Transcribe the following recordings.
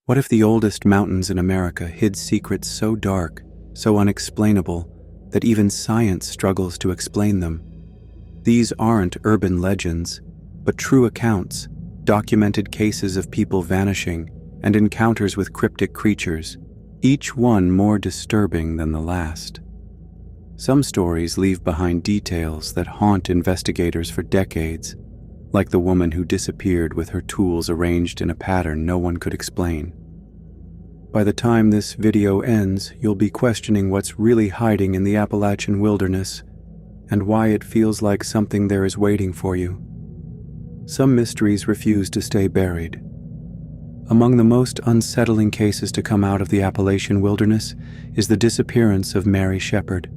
What if the oldest mountains in America hid secrets so dark, so unexplainable, that even science struggles to explain them? These aren't urban legends, but true accounts, documented cases of people vanishing and encounters with cryptic creatures, each one more disturbing than the last. Some stories leave behind details that haunt investigators for decades, like the woman who disappeared with her tools arranged in a pattern no one could explain. By the time this video ends, you'll be questioning what's really hiding in the Appalachian wilderness and why it feels like something there is waiting for you. Some mysteries refuse to stay buried. Among the most unsettling cases to come out of the Appalachian wilderness is the disappearance of Mary Shepherd.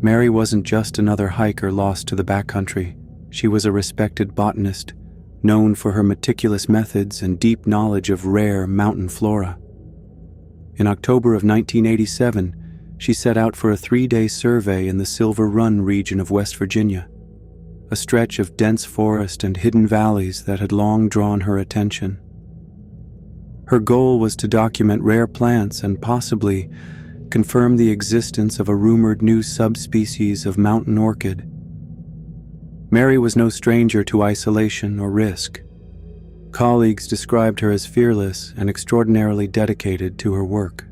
Mary wasn't just another hiker lost to the backcountry. She was a respected botanist, known for her meticulous methods and deep knowledge of rare mountain flora. In October of 1987, she set out for a 3-day survey in the Silver Run region of West Virginia, a stretch of dense forest and hidden valleys that had long drawn her attention. Her goal was to document rare plants and possibly confirm the existence of a rumored new subspecies of mountain orchid. Mary was no stranger to isolation or risk. Colleagues described her as fearless and extraordinarily dedicated to her work.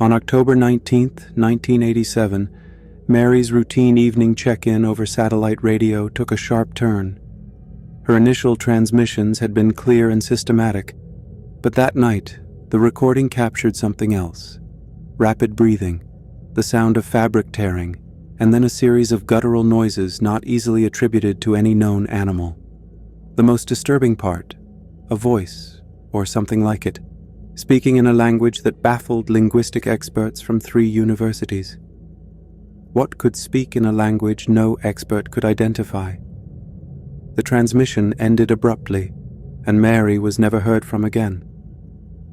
On October 19, 1987, Mary's routine evening check-in over satellite radio took a sharp turn. Her initial transmissions had been clear and systematic, but that night, the recording captured something else. Rapid breathing, the sound of fabric tearing, and then a series of guttural noises not easily attributed to any known animal. The most disturbing part, a voice, or something like it, speaking in a language that baffled linguistic experts from 3 universities. What could speak in a language no expert could identify? The transmission ended abruptly, and Mary was never heard from again.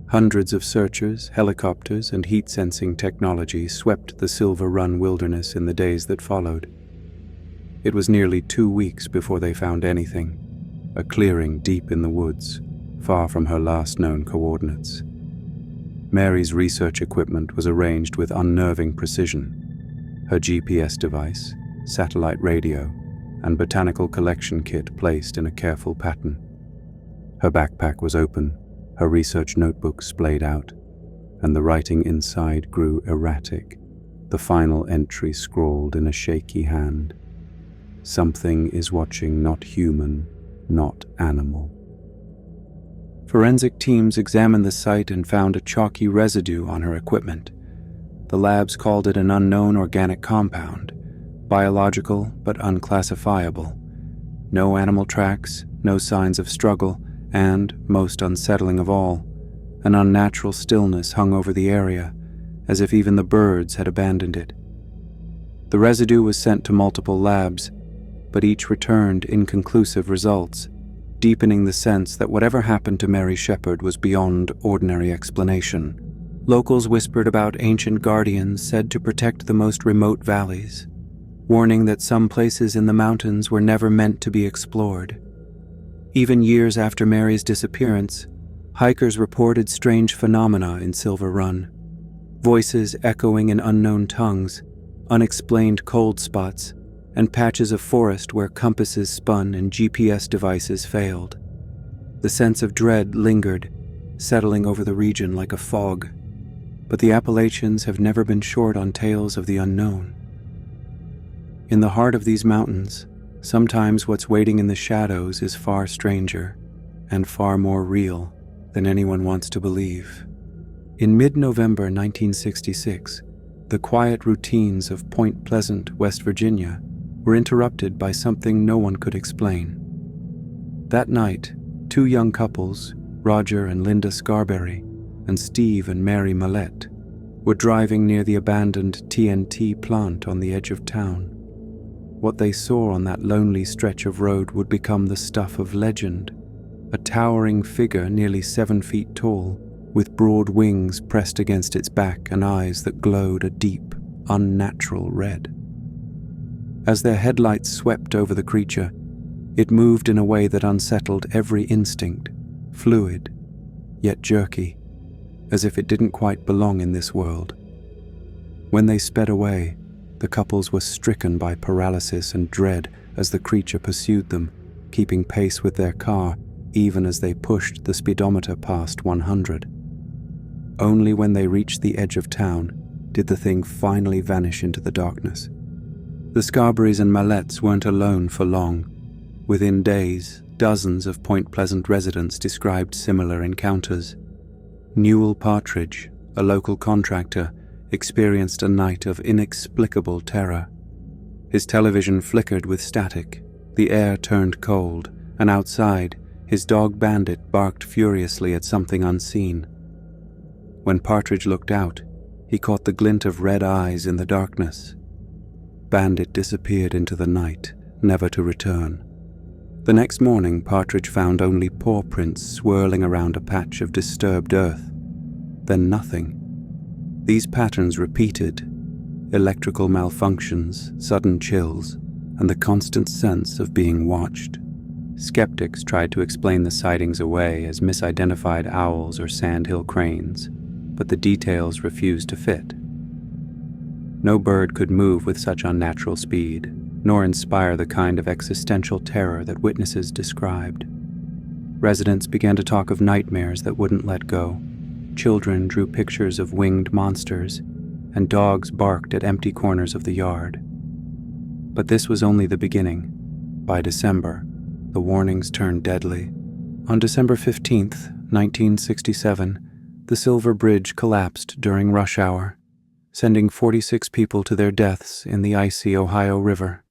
Hundreds of searchers, helicopters, and heat-sensing technology swept the Silver Run wilderness in the days that followed. It was nearly 2 weeks before they found anything, a clearing deep in the woods, far from her last known coordinates. Mary's research equipment was arranged with unnerving precision. Her GPS device, satellite radio, and botanical collection kit placed in a careful pattern. Her backpack was open, her research notebook splayed out, and the writing inside grew erratic, the final entry scrawled in a shaky hand. Something is watching, not human, not animal. Forensic teams examined the site and found a chalky residue on her equipment. The labs called it an unknown organic compound, biological but unclassifiable. No animal tracks, no signs of struggle, and, most unsettling of all, an unnatural stillness hung over the area, as if even the birds had abandoned it. The residue was sent to multiple labs, but each returned inconclusive results, deepening the sense that whatever happened to Mary Shepherd was beyond ordinary explanation. Locals whispered about ancient guardians said to protect the most remote valleys, warning that some places in the mountains were never meant to be explored. Even years after Mary's disappearance, hikers reported strange phenomena in Silver Run. Voices echoing in unknown tongues, unexplained cold spots, and patches of forest where compasses spun and GPS devices failed. The sense of dread lingered, settling over the region like a fog. But the Appalachians have never been short on tales of the unknown. In the heart of these mountains, sometimes what's waiting in the shadows is far stranger and far more real than anyone wants to believe. In mid-November 1966, the quiet routines of Point Pleasant, West Virginia, were interrupted by something no one could explain. That night, 2 young couples, Roger and Linda Scarberry, and Steve and Mary Millette, were driving near the abandoned TNT plant on the edge of town. What they saw on that lonely stretch of road would become the stuff of legend, a towering figure nearly 7 feet tall, with broad wings pressed against its back and eyes that glowed a deep, unnatural red. As their headlights swept over the creature, it moved in a way that unsettled every instinct, fluid, yet jerky, as if it didn't quite belong in this world. When they sped away, the couples were stricken by paralysis and dread as the creature pursued them, keeping pace with their car even as they pushed the speedometer past 100. Only when they reached the edge of town did the thing finally vanish into the darkness. The Scarberrys and Mallets weren't alone for long. Within days, dozens of Point Pleasant residents described similar encounters. Newell Partridge, a local contractor, experienced a night of inexplicable terror. His television flickered with static, the air turned cold, and outside, his dog Bandit barked furiously at something unseen. When Partridge looked out, he caught the glint of red eyes in the darkness. Bandit disappeared into the night, never to return. The next morning, Partridge found only paw prints swirling around a patch of disturbed earth. Then nothing. These patterns repeated: electrical malfunctions, sudden chills, and the constant sense of being watched. Skeptics tried to explain the sightings away as misidentified owls or sandhill cranes, but the details refused to fit. No bird could move with such unnatural speed, nor inspire the kind of existential terror that witnesses described. Residents began to talk of nightmares that wouldn't let go. Children drew pictures of winged monsters, and dogs barked at empty corners of the yard. But this was only the beginning. By December, the warnings turned deadly. On December 15th, 1967, the Silver Bridge collapsed during rush hour, sending 46 people to their deaths in the icy Ohio River.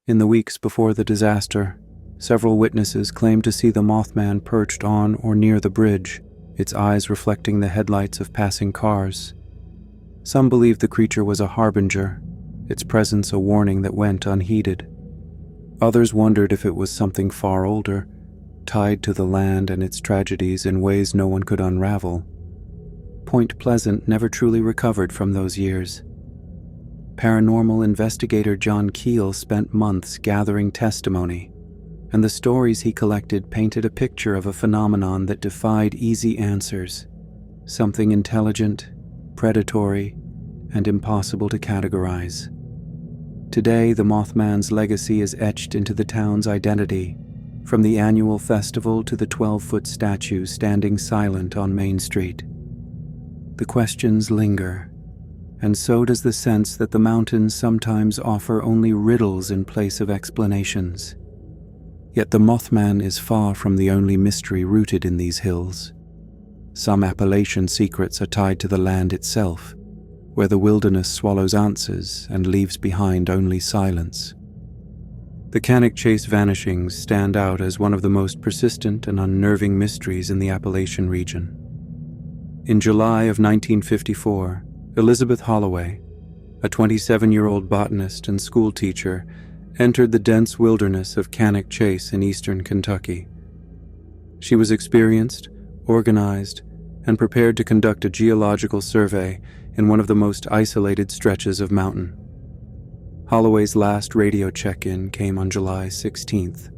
In the weeks before the disaster, several witnesses claimed to see the Mothman perched on or near the bridge, its eyes reflecting the headlights of passing cars. Some believed the creature was a harbinger, its presence a warning that went unheeded. Others wondered if it was something far older, tied to the land and its tragedies in ways no one could unravel. Point Pleasant never truly recovered from those years. Paranormal investigator John Keel spent months gathering testimony, and the stories he collected painted a picture of a phenomenon that defied easy answers, something intelligent, predatory, and impossible to categorize. Today, the Mothman's legacy is etched into the town's identity, from the annual festival to the 12-foot statue standing silent on Main Street. The questions linger, and so does the sense that the mountains sometimes offer only riddles in place of explanations. Yet the Mothman is far from the only mystery rooted in these hills. Some Appalachian secrets are tied to the land itself, where the wilderness swallows answers and leaves behind only silence. The Cannock Chase vanishings stand out as one of the most persistent and unnerving mysteries in the Appalachian region. In July of 1954, Elizabeth Holloway, a 27-year-old botanist and schoolteacher, entered the dense wilderness of Cannock Chase in eastern Kentucky. She was experienced, organized, and prepared to conduct a geological survey in one of the most isolated stretches of mountain. Holloway's last radio check-in came on July 16th.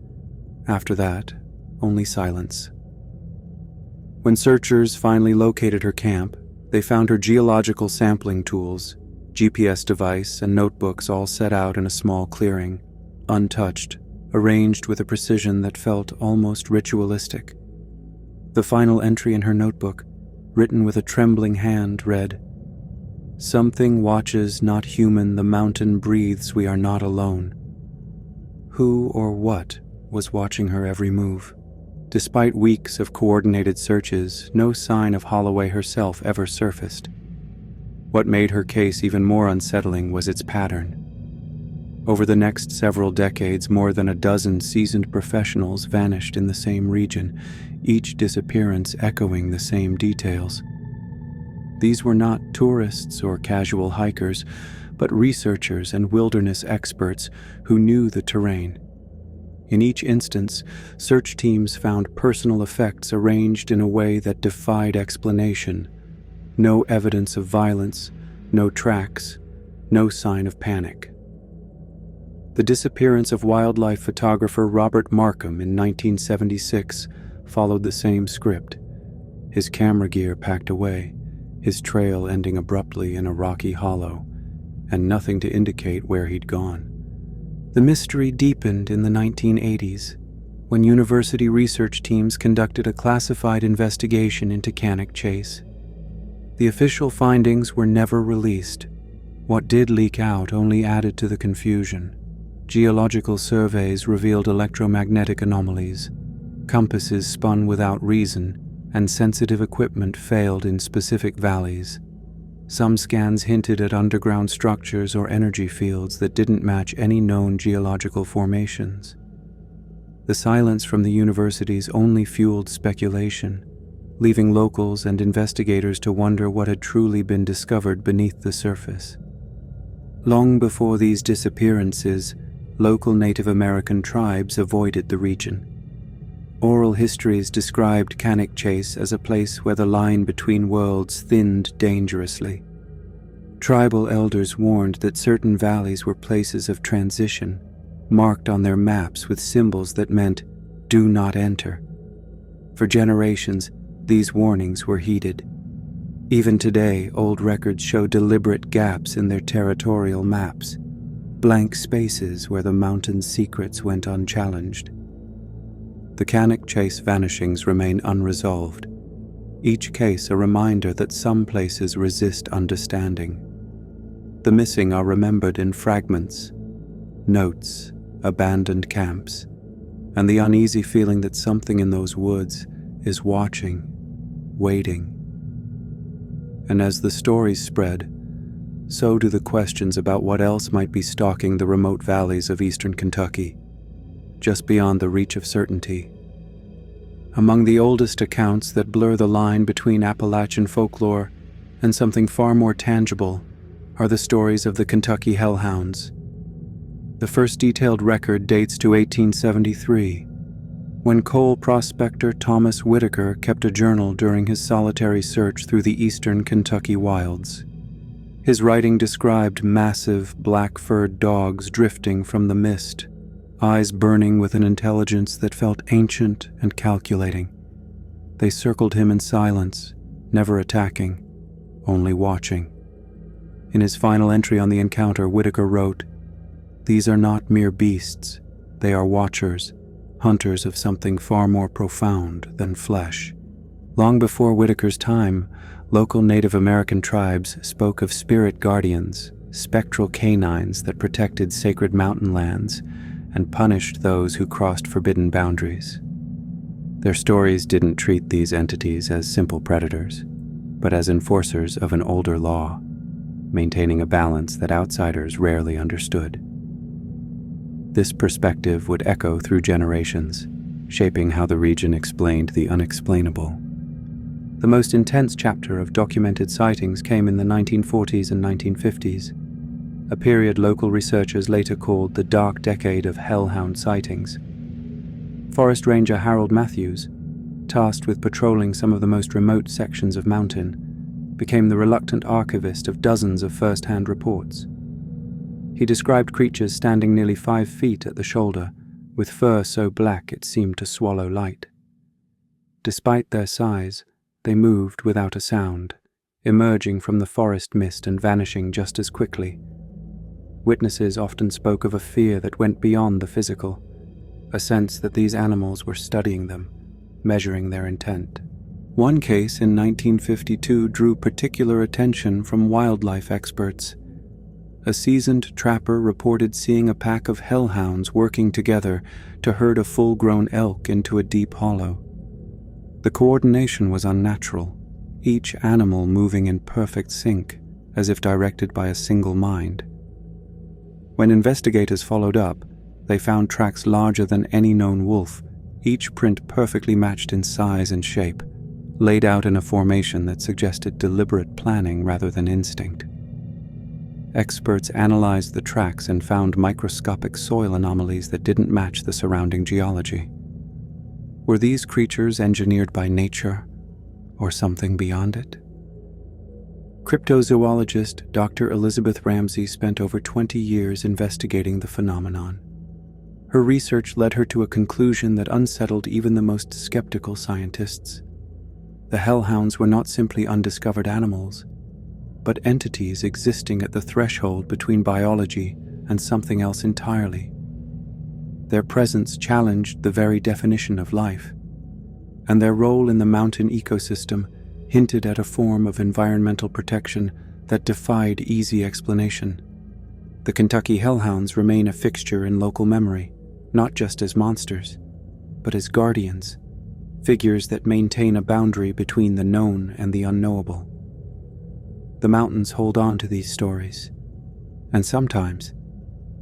After that, only silence. When searchers finally located her camp, they found her geological sampling tools, GPS device, and notebooks all set out in a small clearing, untouched, arranged with a precision that felt almost ritualistic. The final entry in her notebook, written with a trembling hand, read, "Something watches, not human, the mountain breathes, we are not alone." Who or what was watching her every move? Despite weeks of coordinated searches, no sign of Holloway herself ever surfaced. What made her case even more unsettling was its pattern. Over the next several decades, more than a dozen seasoned professionals vanished in the same region, each disappearance echoing the same details. These were not tourists or casual hikers, but researchers and wilderness experts who knew the terrain. In each instance, search teams found personal effects arranged in a way that defied explanation. No evidence of violence, no tracks, no sign of panic. The disappearance of wildlife photographer Robert Markham in 1976 followed the same script, his camera gear packed away, his trail ending abruptly in a rocky hollow, and nothing to indicate where he'd gone. The mystery deepened in the 1980s, when university research teams conducted a classified investigation into Cannock Chase. The official findings were never released. What did leak out only added to the confusion. Geological surveys revealed electromagnetic anomalies, compasses spun without reason, and sensitive equipment failed in specific valleys. Some scans hinted at underground structures or energy fields that didn't match any known geological formations. The silence from the universities only fueled speculation, leaving locals and investigators to wonder what had truly been discovered beneath the surface. Long before these disappearances, local Native American tribes avoided the region. Oral histories described Cannock Chase as a place where the line between worlds thinned dangerously. Tribal elders warned that certain valleys were places of transition, marked on their maps with symbols that meant, "Do not enter." For generations, these warnings were heeded. Even today, old records show deliberate gaps in their territorial maps, blank spaces where the mountain's secrets went unchallenged. The Cannock Chase vanishings remain unresolved, each case a reminder that some places resist understanding. The missing are remembered in fragments, notes, abandoned camps, and the uneasy feeling that something in those woods is watching, waiting. And as the stories spread, so do the questions about what else might be stalking the remote valleys of eastern Kentucky, just beyond the reach of certainty. Among the oldest accounts that blur the line between Appalachian folklore and something far more tangible are the stories of the Kentucky hellhounds. The first detailed record dates to 1873, when coal prospector Thomas Whitaker kept a journal during his solitary search through the eastern Kentucky wilds. His writing described massive, black-furred dogs drifting from the mist, eyes burning with an intelligence that felt ancient and calculating. They circled him in silence, never attacking, only watching. In his final entry on the encounter, Whitaker wrote, "These are not mere beasts. They are watchers, hunters of something far more profound than flesh." Long before Whitaker's time, local Native American tribes spoke of spirit guardians, spectral canines that protected sacred mountain lands and punished those who crossed forbidden boundaries. Their stories didn't treat these entities as simple predators, but as enforcers of an older law, maintaining a balance that outsiders rarely understood. This perspective would echo through generations, shaping how the region explained the unexplainable. The most intense chapter of documented sightings came in the 1940s and 1950s, a period local researchers later called the dark decade of hellhound sightings. Forest Ranger Harold Matthews, tasked with patrolling some of the most remote sections of mountain, became the reluctant archivist of dozens of first-hand reports. He described creatures standing nearly 5 feet at the shoulder, with fur so black it seemed to swallow light. Despite their size, they moved without a sound, emerging from the forest mist and vanishing just as quickly. Witnesses often spoke of a fear that went beyond the physical, a sense that these animals were studying them, measuring their intent. One case in 1952 drew particular attention from wildlife experts. A seasoned trapper reported seeing a pack of hellhounds working together to herd a full-grown elk into a deep hollow. The coordination was unnatural, each animal moving in perfect sync, as if directed by a single mind. When investigators followed up, they found tracks larger than any known wolf, each print perfectly matched in size and shape, laid out in a formation that suggested deliberate planning rather than instinct. Experts analyzed the tracks and found microscopic soil anomalies that didn't match the surrounding geology. Were these creatures engineered by nature, or something beyond it? Cryptozoologist Dr. Elizabeth Ramsey spent over 20 years investigating the phenomenon. Her research led her to a conclusion that unsettled even the most skeptical scientists. The hellhounds were not simply undiscovered animals, but entities existing at the threshold between biology and something else entirely. Their presence challenged the very definition of life, and their role in the mountain ecosystem hinted at a form of environmental protection that defied easy explanation. The Kentucky hellhounds remain a fixture in local memory, not just as monsters, but as guardians, figures that maintain a boundary between the known and the unknowable. The mountains hold on to these stories, and sometimes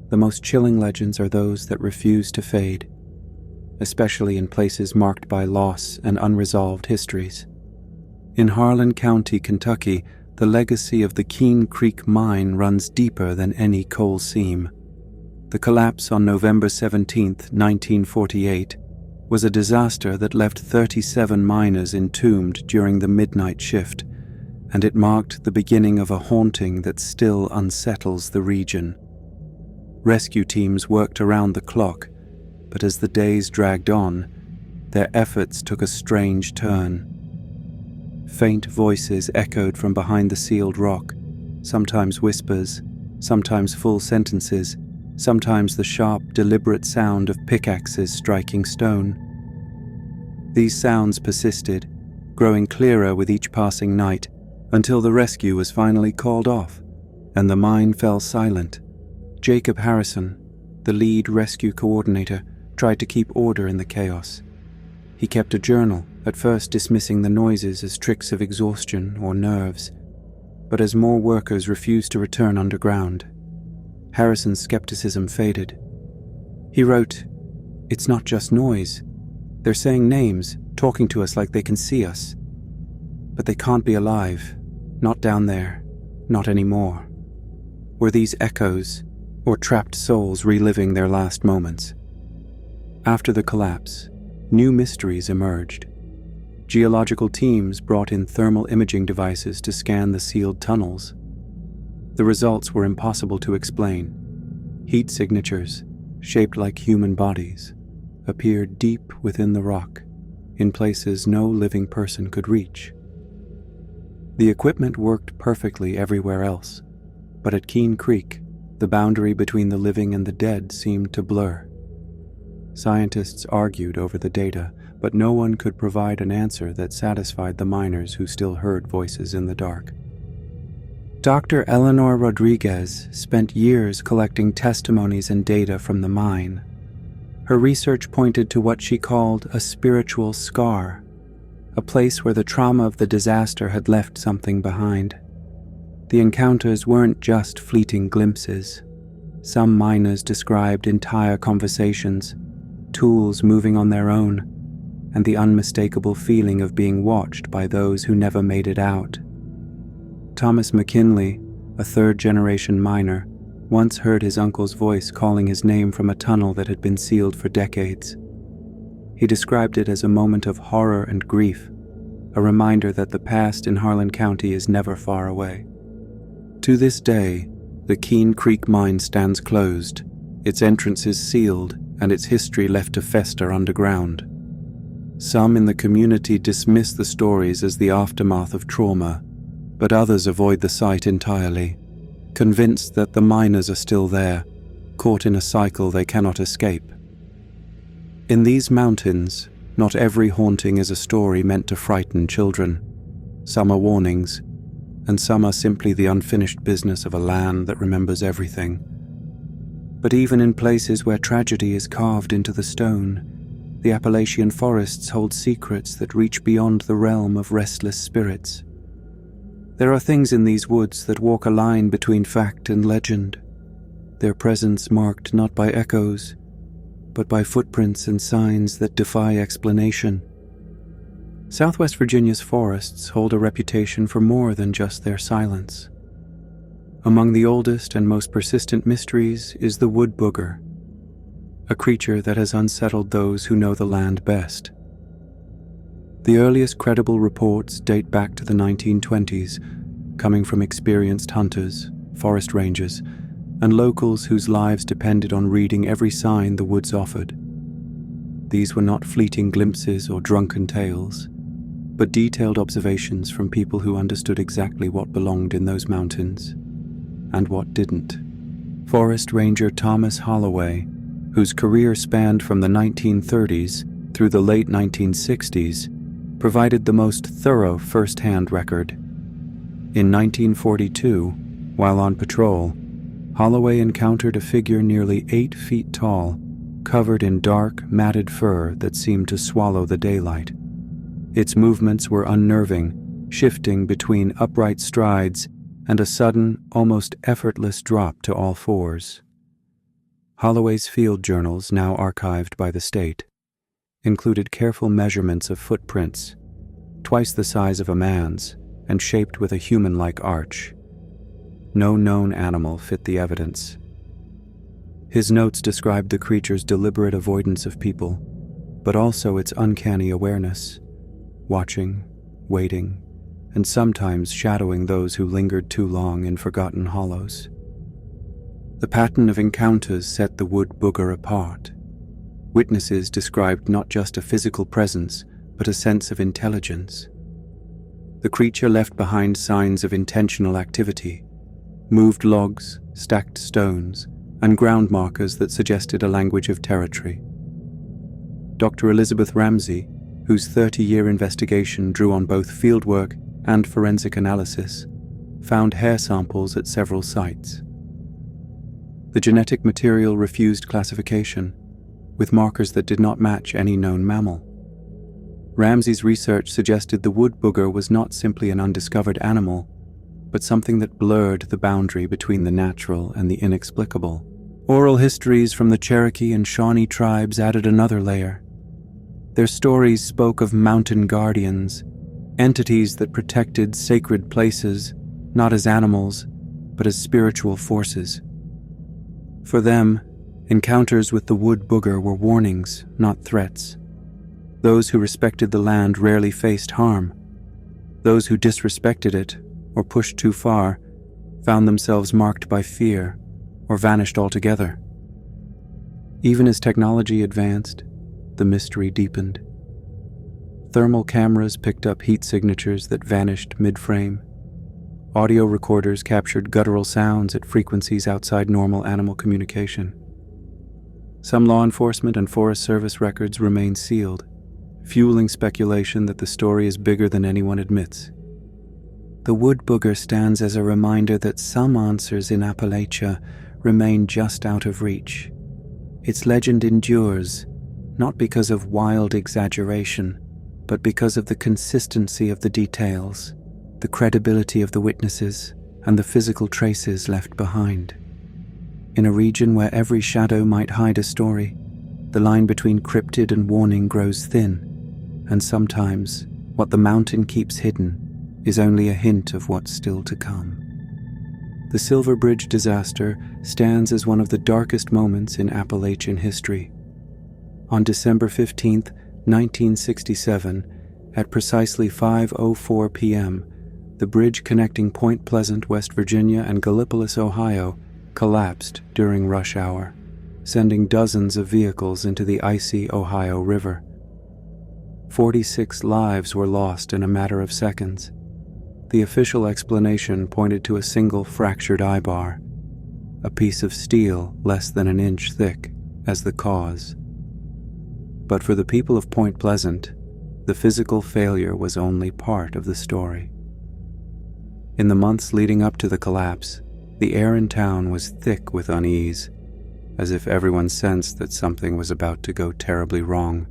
the most chilling legends are those that refuse to fade, especially in places marked by loss and unresolved histories. In Harlan County, Kentucky, the legacy of the Keene Creek mine runs deeper than any coal seam. The collapse on November 17, 1948, was a disaster that left 37 miners entombed during the midnight shift, and it marked the beginning of a haunting that still unsettles the region. Rescue teams worked around the clock, but as the days dragged on, their efforts took a strange turn. Faint voices echoed from behind the sealed rock, sometimes whispers, sometimes full sentences, sometimes the sharp, deliberate sound of pickaxes striking stone. These sounds persisted, growing clearer with each passing night, until the rescue was finally called off, and the mine fell silent. Jacob Harrison, the lead rescue coordinator, tried to keep order in the chaos. He kept a journal, at first dismissing the noises as tricks of exhaustion or nerves, but as more workers refused to return underground, Harrison's skepticism faded. He wrote, "It's not just noise. They're saying names, talking to us like they can see us. But they can't be alive. Not down there. Not anymore." Were these echoes, or trapped souls reliving their last moments? After the collapse, new mysteries emerged. Geological teams brought in thermal imaging devices to scan the sealed tunnels. The results were impossible to explain. Heat signatures, shaped like human bodies, appeared deep within the rock, in places no living person could reach. The equipment worked perfectly everywhere else, but at Keene Creek, the boundary between the living and the dead seemed to blur. Scientists argued over the data, but no one could provide an answer that satisfied the miners who still heard voices in the dark. Dr. Eleanor Rodriguez spent years collecting testimonies and data from the mine. Her research pointed to what she called a spiritual scar, a place where the trauma of the disaster had left something behind. The encounters weren't just fleeting glimpses. Some miners described entire conversations, tools moving on their own, and the unmistakable feeling of being watched by those who never made it out. Thomas McKinley, a third-generation miner, once heard his uncle's voice calling his name from a tunnel that had been sealed for decades. He described it as a moment of horror and grief, a reminder that the past in Harlan County is never far away. To this day, the Keene Creek mine stands closed, its entrances sealed, and its history left to fester underground. Some in the community dismiss the stories as the aftermath of trauma, but others avoid the site entirely, convinced that the miners are still there, caught in a cycle they cannot escape. In these mountains, not every haunting is a story meant to frighten children. Some are warnings, and some are simply the unfinished business of a land that remembers everything. But even in places where tragedy is carved into the stone, the Appalachian forests hold secrets that reach beyond the realm of restless spirits. There are things in these woods that walk a line between fact and legend, their presence marked not by echoes, but by footprints and signs that defy explanation. Southwest Virginia's forests hold a reputation for more than just their silence. Among the oldest and most persistent mysteries is the wood booger, a creature that has unsettled those who know the land best. The earliest credible reports date back to the 1920s, coming from experienced hunters, forest rangers, and locals whose lives depended on reading every sign the woods offered. These were not fleeting glimpses or drunken tales. but detailed observations from people who understood exactly what belonged in those mountains and what didn't. Forest Ranger Thomas Holloway, whose career spanned from the 1930s through the late 1960s, provided the most thorough first-hand record. In 1942, while on patrol, Holloway encountered a figure nearly 8 feet tall, covered in dark, matted fur that seemed to swallow the daylight. Its movements were unnerving, shifting between upright strides and a sudden, almost effortless drop to all fours. Holloway's field journals, now archived by the state, included careful measurements of footprints, twice the size of a man's and shaped with a human-like arch. No known animal fit the evidence. His notes described the creature's deliberate avoidance of people, but also its uncanny awareness, watching, waiting, and sometimes shadowing those who lingered too long in forgotten hollows. The pattern of encounters set the wood booger apart. Witnesses described not just a physical presence, but a sense of intelligence. The creature left behind signs of intentional activity, moved logs, stacked stones, and ground markers that suggested a language of territory. Dr. Elizabeth Ramsey, whose 30-year investigation drew on both fieldwork and forensic analysis, found hair samples at several sites. The genetic material refused classification, with markers that did not match any known mammal. Ramsey's research suggested the wood booger was not simply an undiscovered animal, but something that blurred the boundary between the natural and the inexplicable. Oral histories from the Cherokee and Shawnee tribes added another layer. Their stories spoke of mountain guardians, entities that protected sacred places, not as animals, but as spiritual forces. For them, encounters with the wood booger were warnings, not threats. Those who respected the land rarely faced harm. Those who disrespected it, or pushed too far, found themselves marked by fear, or vanished altogether. Even as technology advanced, the mystery deepened. Thermal cameras picked up heat signatures that vanished mid-frame. Audio recorders captured guttural sounds at frequencies outside normal animal communication. Some law enforcement and Forest Service records remain sealed, fueling speculation that the story is bigger than anyone admits. The wood booger stands as a reminder that some answers in Appalachia remain just out of reach. Its legend endures, not because of wild exaggeration, but because of the consistency of the details, the credibility of the witnesses, and the physical traces left behind. In a region where every shadow might hide a story, the line between cryptid and warning grows thin, and sometimes what the mountain keeps hidden is only a hint of what's still to come. The Silver Bridge disaster stands as one of the darkest moments in Appalachian history. On December 15, 1967, at precisely 5:04 p.m., the bridge connecting Point Pleasant, West Virginia and Gallipolis, Ohio, collapsed during rush hour, sending dozens of vehicles into the icy Ohio River. 46 lives were lost in a matter of seconds. The official explanation pointed to a single fractured eyebar, a piece of steel less than an inch thick, as the cause. But for the people of Point Pleasant, the physical failure was only part of the story. In the months leading up to the collapse, the air in town was thick with unease, as if everyone sensed that something was about to go terribly wrong.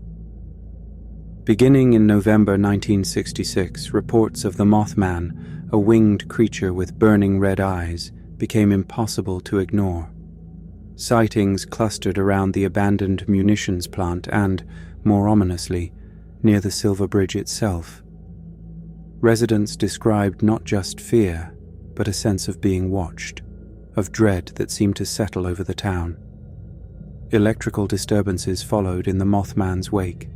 Beginning in November 1966, reports of the Mothman, a winged creature with burning red eyes, became impossible to ignore. Sightings clustered around the abandoned munitions plant and, more ominously, near the Silver Bridge itself. Residents described not just fear, but a sense of being watched, of dread that seemed to settle over the town. Electrical disturbances followed in the Mothman's wake.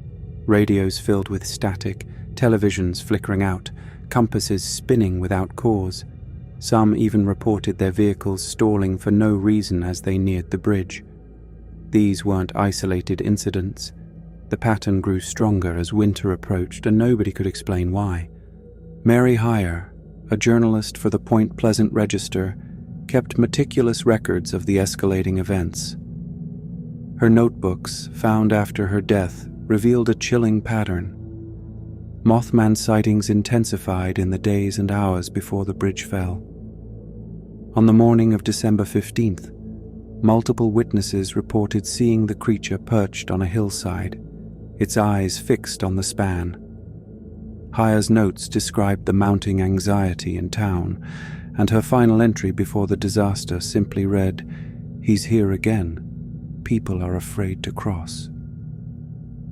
Radios filled with static, televisions flickering out, compasses spinning without cause. Some even reported their vehicles stalling for no reason as they neared the bridge. These weren't isolated incidents. The pattern grew stronger as winter approached, and nobody could explain why. Mary Heyer, a journalist for the Point Pleasant Register, kept meticulous records of the escalating events. Her notebooks, found after her death, revealed a chilling pattern. Mothman sightings intensified in the days and hours before the bridge fell. On the morning of December 15th, multiple witnesses reported seeing the creature perched on a hillside, its eyes fixed on the span. Heyer's notes described the mounting anxiety in town, and her final entry before the disaster simply read, "He's here again. People are afraid to cross."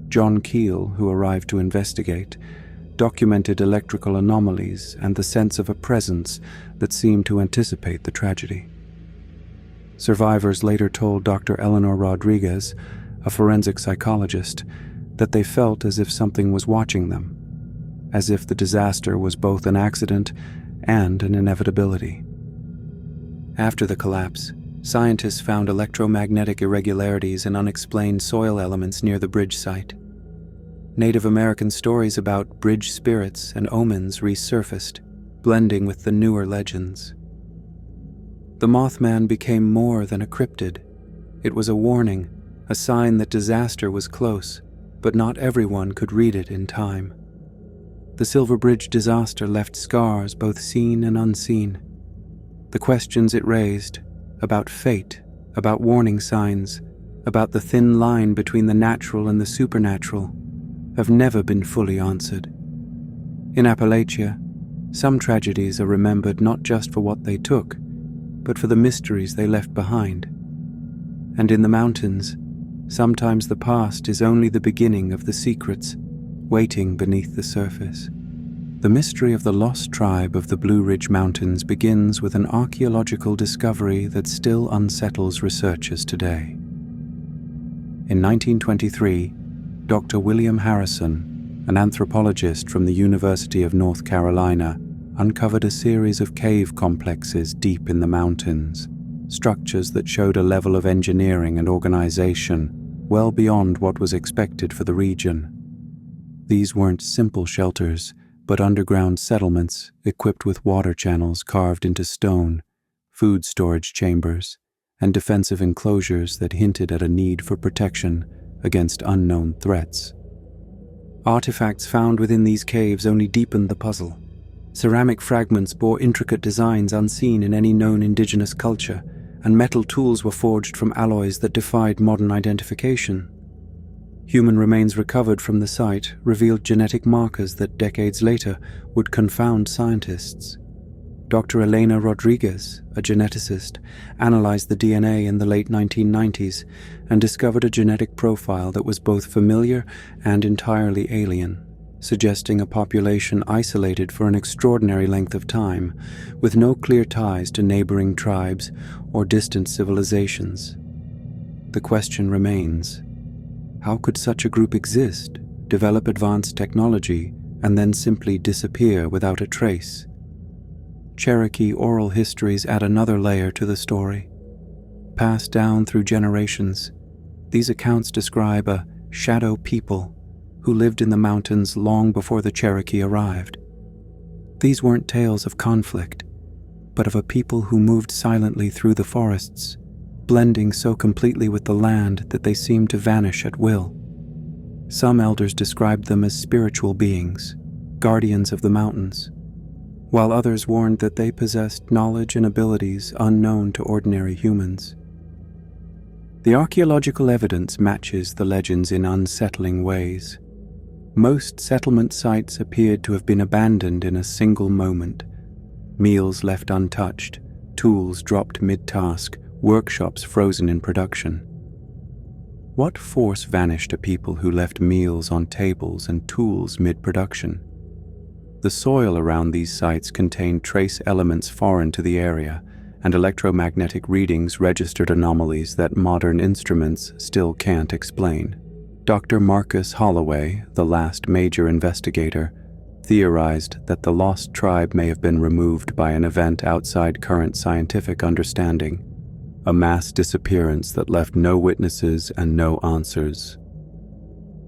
John Keel, who arrived to investigate, documented electrical anomalies and the sense of a presence that seemed to anticipate the tragedy. Survivors later told Dr. Eleanor Rodriguez, a forensic psychologist, that they felt as if something was watching them, as if the disaster was both an accident and an inevitability. After the collapse, scientists found electromagnetic irregularities and unexplained soil elements near the bridge site. Native American stories about bridge spirits and omens resurfaced, blending with the newer legends. The Mothman became more than a cryptid. It was a warning, a sign that disaster was close, but not everyone could read it in time. The Silver Bridge disaster left scars both seen and unseen. The questions it raised, about fate, about warning signs, about the thin line between the natural and the supernatural, have never been fully answered. In Appalachia, some tragedies are remembered not just for what they took, but for the mysteries they left behind. And in the mountains, sometimes the past is only the beginning of the secrets waiting beneath the surface. The mystery of the lost tribe of the Blue Ridge Mountains begins with an archaeological discovery that still unsettles researchers today. In 1923, Dr. William Harrison, an anthropologist from the University of North Carolina, uncovered a series of cave complexes deep in the mountains, structures that showed a level of engineering and organization well beyond what was expected for the region. These weren't simple shelters, but underground settlements equipped with water channels carved into stone, food storage chambers, and defensive enclosures that hinted at a need for protection against unknown threats. Artifacts found within these caves only deepened the puzzle. Ceramic fragments bore intricate designs unseen in any known indigenous culture, and metal tools were forged from alloys that defied modern identification. Human remains recovered from the site revealed genetic markers that decades later would confound scientists. Dr. Elena Rodriguez, a geneticist, analyzed the DNA in the late 1990s and discovered a genetic profile that was both familiar and entirely alien, suggesting a population isolated for an extraordinary length of time, with no clear ties to neighboring tribes or distant civilizations. The question remains: how could such a group exist, develop advanced technology, and then simply disappear without a trace? Cherokee oral histories add another layer to the story. Passed down through generations, these accounts describe a shadow people who lived in the mountains long before the Cherokee arrived. These weren't tales of conflict, but of a people who moved silently through the forests, blending so completely with the land that they seemed to vanish at will. Some elders described them as spiritual beings, guardians of the mountains, while others warned that they possessed knowledge and abilities unknown to ordinary humans. The archaeological evidence matches the legends in unsettling ways. Most settlement sites appeared to have been abandoned in a single moment. Meals left untouched, tools dropped mid-task, workshops frozen in production. What force vanished a people who left meals on tables and tools mid-production? The soil around these sites contained trace elements foreign to the area, and electromagnetic readings registered anomalies that modern instruments still can't explain. Dr. Marcus Holloway, the last major investigator, theorized that the lost tribe may have been removed by an event outside current scientific understanding, a mass disappearance that left no witnesses and no answers.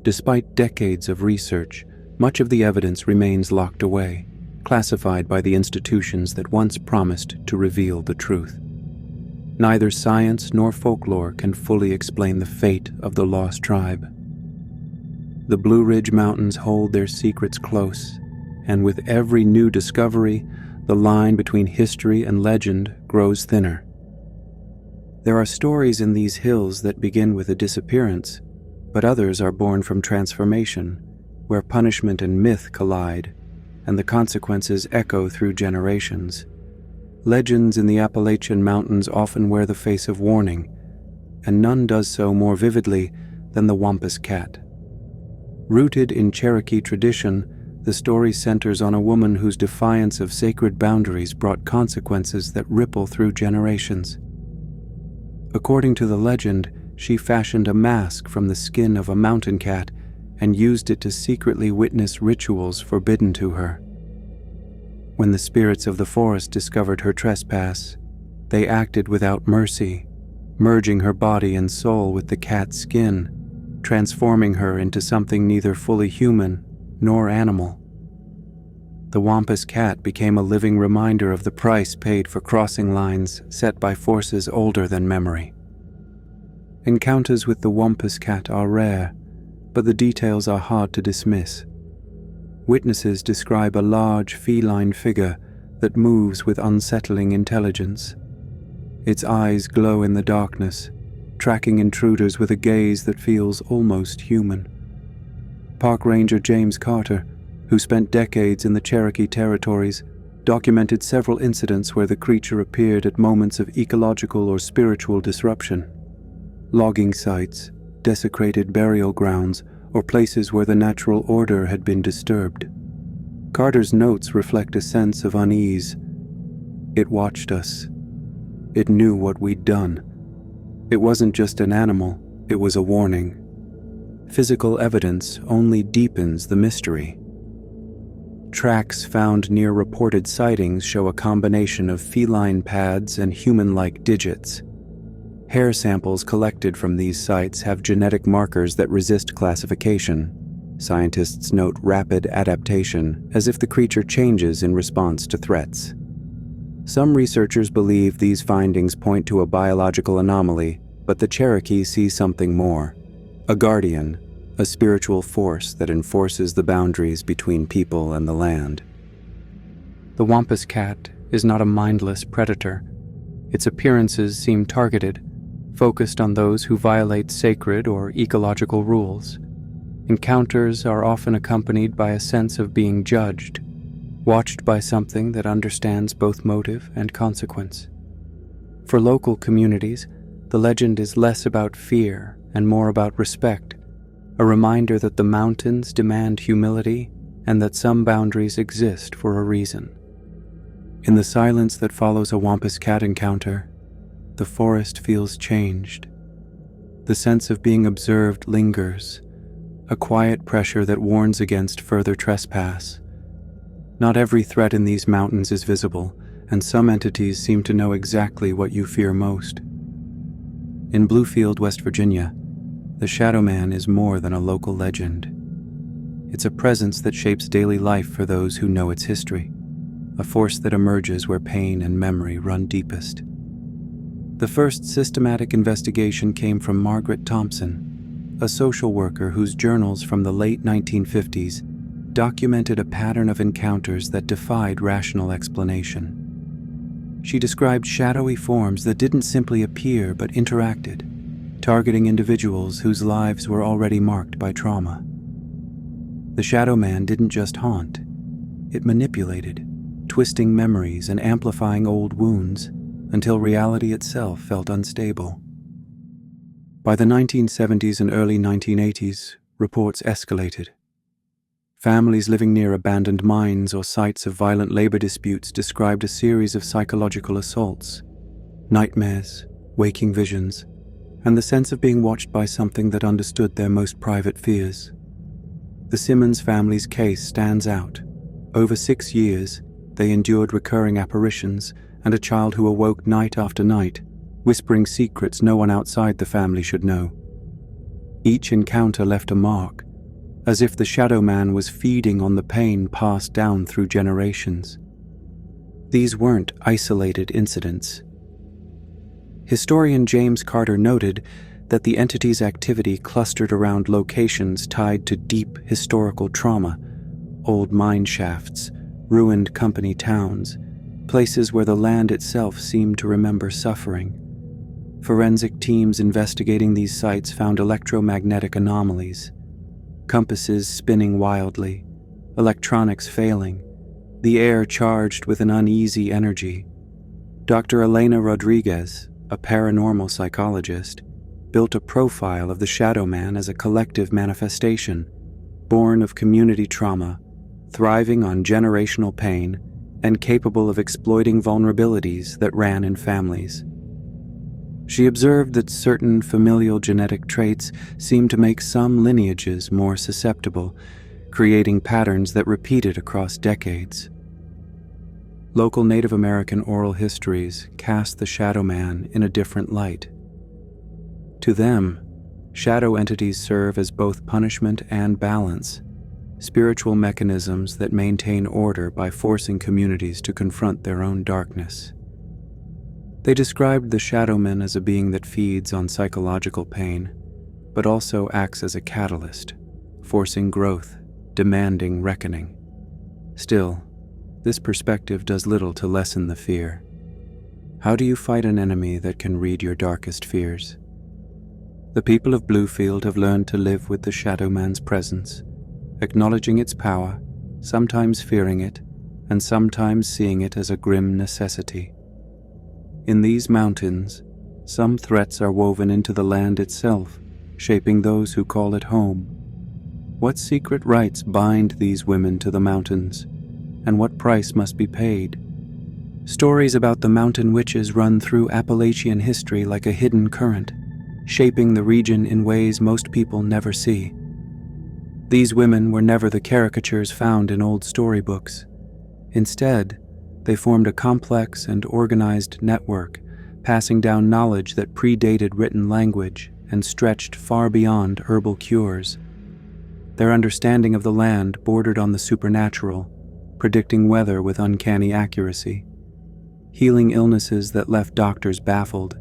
Despite decades of research, much of the evidence remains locked away, classified by the institutions that once promised to reveal the truth. Neither science nor folklore can fully explain the fate of the lost tribe. The Blue Ridge Mountains hold their secrets close, and with every new discovery, the line between history and legend grows thinner. There are stories in these hills that begin with a disappearance, but others are born from transformation, where punishment and myth collide, and the consequences echo through generations. Legends in the Appalachian Mountains often wear the face of warning, and none does so more vividly than the Wampus Cat. Rooted in Cherokee tradition, the story centers on a woman whose defiance of sacred boundaries brought consequences that ripple through generations. According to the legend, she fashioned a mask from the skin of a mountain cat and used it to secretly witness rituals forbidden to her. When the spirits of the forest discovered her trespass, they acted without mercy, merging her body and soul with the cat's skin, transforming her into something neither fully human nor animal. The Wampus Cat became a living reminder of the price paid for crossing lines set by forces older than memory. Encounters with the Wampus Cat are rare, but the details are hard to dismiss. Witnesses describe a large feline figure that moves with unsettling intelligence. Its eyes glow in the darkness, tracking intruders with a gaze that feels almost human. Park Ranger James Carter, who spent decades in the Cherokee territories, documented several incidents where the creature appeared at moments of ecological or spiritual disruption. Logging sites, desecrated burial grounds, or places where the natural order had been disturbed. Carter's notes reflect a sense of unease. It watched us. It knew what we'd done. It wasn't just an animal, it was a warning. Physical evidence only deepens the mystery. Tracks found near reported sightings show a combination of feline pads and human-like digits. Hair samples collected from these sites have genetic markers that resist classification. Scientists note rapid adaptation, as if the creature changes in response to threats. Some researchers believe these findings point to a biological anomaly, but the Cherokee see something more. A guardian, a spiritual force that enforces the boundaries between people and the land. The Wampus Cat is not a mindless predator. Its appearances seem targeted, focused on those who violate sacred or ecological rules. Encounters are often accompanied by a sense of being judged, watched by something that understands both motive and consequence. For local communities, the legend is less about fear and more about respect, a reminder that the mountains demand humility and that some boundaries exist for a reason. In the silence that follows a Wampus Cat encounter, the forest feels changed. The sense of being observed lingers, a quiet pressure that warns against further trespass. Not every threat in these mountains is visible, and some entities seem to know exactly what you fear most. In Bluefield, West Virginia, the Shadow Man is more than a local legend. It's a presence that shapes daily life for those who know its history, a force that emerges where pain and memory run deepest. The first systematic investigation came from Margaret Thompson, a social worker whose journals from the late 1950s documented a pattern of encounters that defied rational explanation. She described shadowy forms that didn't simply appear but interacted, targeting individuals whose lives were already marked by trauma. The Shadow Man didn't just haunt, it manipulated, twisting memories and amplifying old wounds until reality itself felt unstable. By the 1970s and early 1980s, reports escalated. Families living near abandoned mines or sites of violent labor disputes described a series of psychological assaults, nightmares, waking visions, and the sense of being watched by something that understood their most private fears. The Simmons family's case stands out. Over 6 years, they endured recurring apparitions and a child who awoke night after night, whispering secrets no one outside the family should know. Each encounter left a mark, as if the Shadow Man was feeding on the pain passed down through generations. These weren't isolated incidents. Historian James Carter noted that the entity's activity clustered around locations tied to deep historical trauma, old mine shafts, ruined company towns, places where the land itself seemed to remember suffering. Forensic teams investigating these sites found electromagnetic anomalies, compasses spinning wildly, electronics failing, the air charged with an uneasy energy. Dr. Elena Rodriguez, a paranormal psychologist, built a profile of the Shadow Man as a collective manifestation, born of community trauma, thriving on generational pain, and capable of exploiting vulnerabilities that ran in families. She observed that certain familial genetic traits seemed to make some lineages more susceptible, creating patterns that repeated across decades. Local Native American oral histories cast the Shadow Man in a different light. To them, shadow entities serve as both punishment and balance, spiritual mechanisms that maintain order by forcing communities to confront their own darkness. They described the Shadow Man as a being that feeds on psychological pain, but also acts as a catalyst, forcing growth, demanding reckoning. Still, this perspective does little to lessen the fear. How do you fight an enemy that can read your darkest fears? The people of Bluefield have learned to live with the Shadow Man's presence, acknowledging its power, sometimes fearing it, and sometimes seeing it as a grim necessity. In these mountains, some threats are woven into the land itself, shaping those who call it home. What secret rights bind these women to the mountains, and what price must be paid? Stories about the mountain witches run through Appalachian history like a hidden current, shaping the region in ways most people never see. These women were never the caricatures found in old storybooks. Instead, they formed a complex and organized network, passing down knowledge that predated written language and stretched far beyond herbal cures. Their understanding of the land bordered on the supernatural, predicting weather with uncanny accuracy, healing illnesses that left doctors baffled,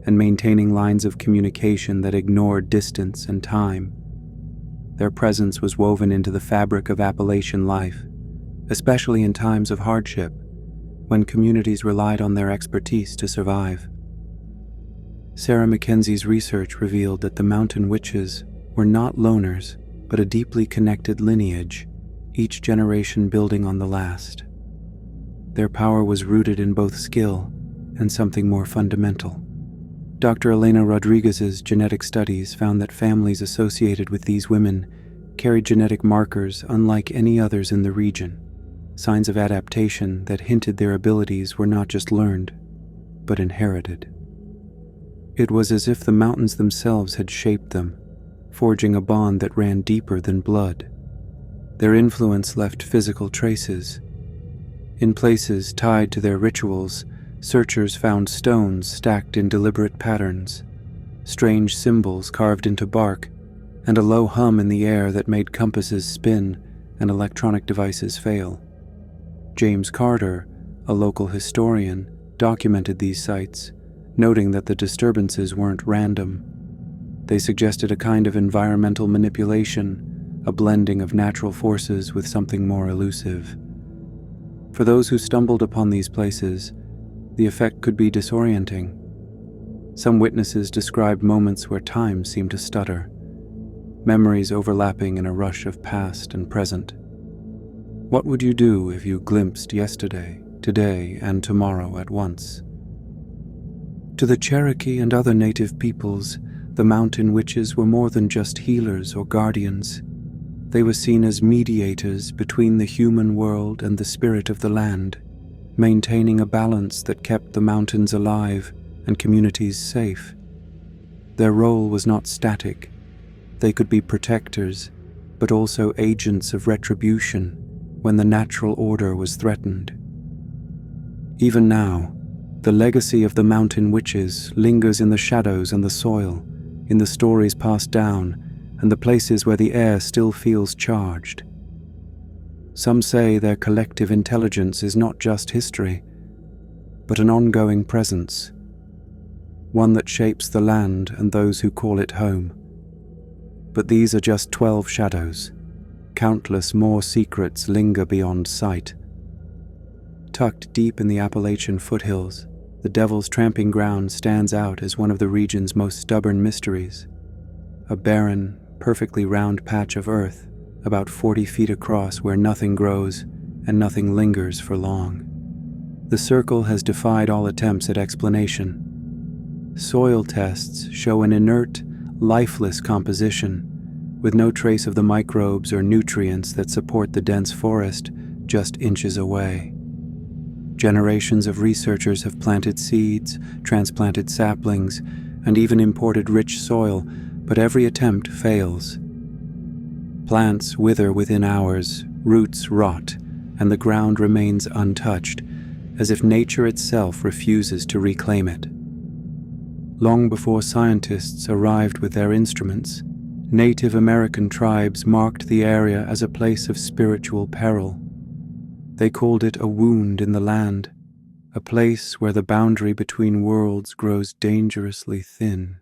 and maintaining lines of communication that ignored distance and time. Their presence was woven into the fabric of Appalachian life, especially in times of hardship, when communities relied on their expertise to survive. Sarah Mackenzie's research revealed that the mountain witches were not loners, but a deeply connected lineage, each generation building on the last. Their power was rooted in both skill and something more fundamental. Dr. Elena Rodriguez's genetic studies found that families associated with these women carried genetic markers unlike any others in the region, signs of adaptation that hinted their abilities were not just learned, but inherited. It was as if the mountains themselves had shaped them, forging a bond that ran deeper than blood. Their influence left physical traces. In places tied to their rituals, searchers found stones stacked in deliberate patterns, strange symbols carved into bark, and a low hum in the air that made compasses spin and electronic devices fail. James Carter, a local historian, documented these sites, noting that the disturbances weren't random. They suggested a kind of environmental manipulation, a blending of natural forces with something more elusive. For those who stumbled upon these places, the effect could be disorienting. Some witnesses described moments where time seemed to stutter, memories overlapping in a rush of past and present. What would you do if you glimpsed yesterday, today, and tomorrow at once? To the Cherokee and other native peoples, the mountain witches were more than just healers or guardians. They were seen as mediators between the human world and the spirit of the land, maintaining a balance that kept the mountains alive and communities safe. Their role was not static. They could be protectors, but also agents of retribution when the natural order was threatened. Even now, the legacy of the mountain witches lingers in the shadows and the soil, in the stories passed down, and the places where the air still feels charged. Some say their collective intelligence is not just history, but an ongoing presence, one that shapes the land and those who call it home. But these are just 12 shadows. Countless more secrets linger beyond sight. Tucked deep in the Appalachian foothills, the Devil's Tramping Ground stands out as one of the region's most stubborn mysteries. A barren, perfectly round patch of earth, about 40 feet across, where nothing grows and nothing lingers for long. The circle has defied all attempts at explanation. Soil tests show an inert, lifeless composition, with no trace of the microbes or nutrients that support the dense forest just inches away. Generations of researchers have planted seeds, transplanted saplings, and even imported rich soil, but every attempt fails. Plants wither within hours, roots rot, and the ground remains untouched, as if nature itself refuses to reclaim it. Long before scientists arrived with their instruments, Native American tribes marked the area as a place of spiritual peril. They called it a wound in the land, a place where the boundary between worlds grows dangerously thin.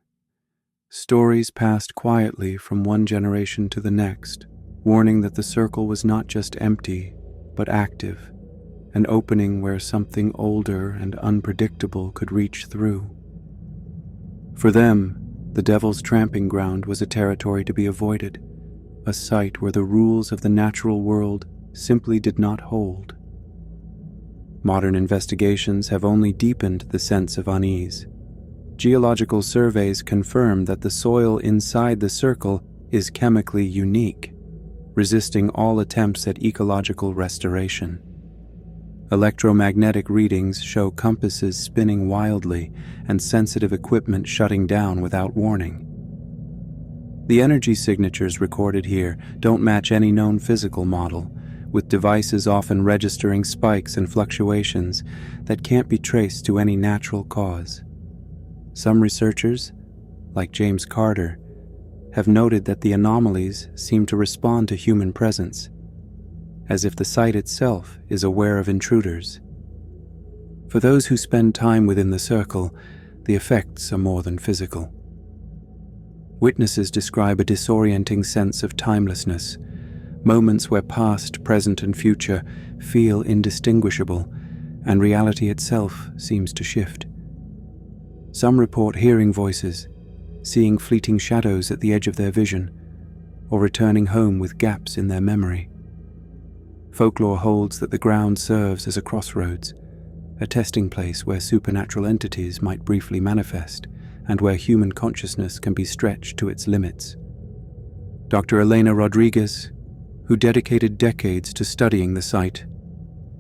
Stories passed quietly from one generation to the next, warning that the circle was not just empty, but active, an opening where something older and unpredictable could reach through. For them, the Devil's Tramping Ground was a territory to be avoided, a site where the rules of the natural world simply did not hold. Modern investigations have only deepened the sense of unease. Geological surveys confirm that the soil inside the circle is chemically unique, resisting all attempts at ecological restoration. Electromagnetic readings show compasses spinning wildly and sensitive equipment shutting down without warning. The energy signatures recorded here don't match any known physical model, with devices often registering spikes and fluctuations that can't be traced to any natural cause. Some researchers, like James Carter, have noted that the anomalies seem to respond to human presence, as if the site itself is aware of intruders. For those who spend time within the circle, the effects are more than physical. Witnesses describe a disorienting sense of timelessness, moments where past, present, and future feel indistinguishable, and reality itself seems to shift. Some report hearing voices, seeing fleeting shadows at the edge of their vision, or returning home with gaps in their memory. Folklore holds that the ground serves as a crossroads, a testing place where supernatural entities might briefly manifest, and where human consciousness can be stretched to its limits. Dr. Elena Rodriguez, who dedicated decades to studying the site,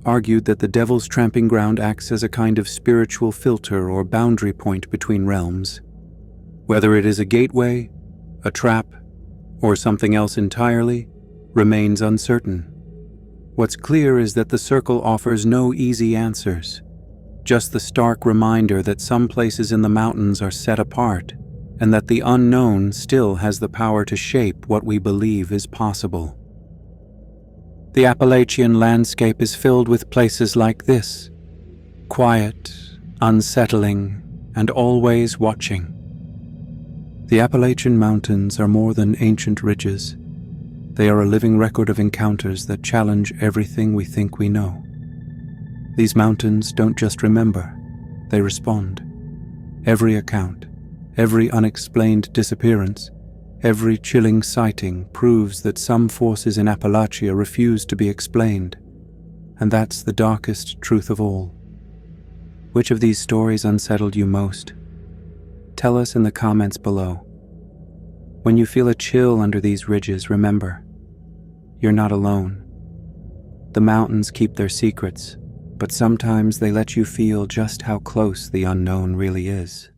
argued that the Devil's Tramping Ground acts as a kind of spiritual filter or boundary point between realms. Whether it is a gateway, a trap, or something else entirely, remains uncertain. What's clear is that the circle offers no easy answers, just the stark reminder that some places in the mountains are set apart, and that the unknown still has the power to shape what we believe is possible. The Appalachian landscape is filled with places like this, quiet, unsettling, and always watching. The Appalachian Mountains are more than ancient ridges. They are a living record of encounters that challenge everything we think we know. These mountains don't just remember, they respond. Every account, every unexplained disappearance, every chilling sighting proves that some forces in Appalachia refuse to be explained, and that's the darkest truth of all. Which of these stories unsettled you most? Tell us in the comments below. When you feel a chill under these ridges, remember, you're not alone. The mountains keep their secrets, but sometimes they let you feel just how close the unknown really is.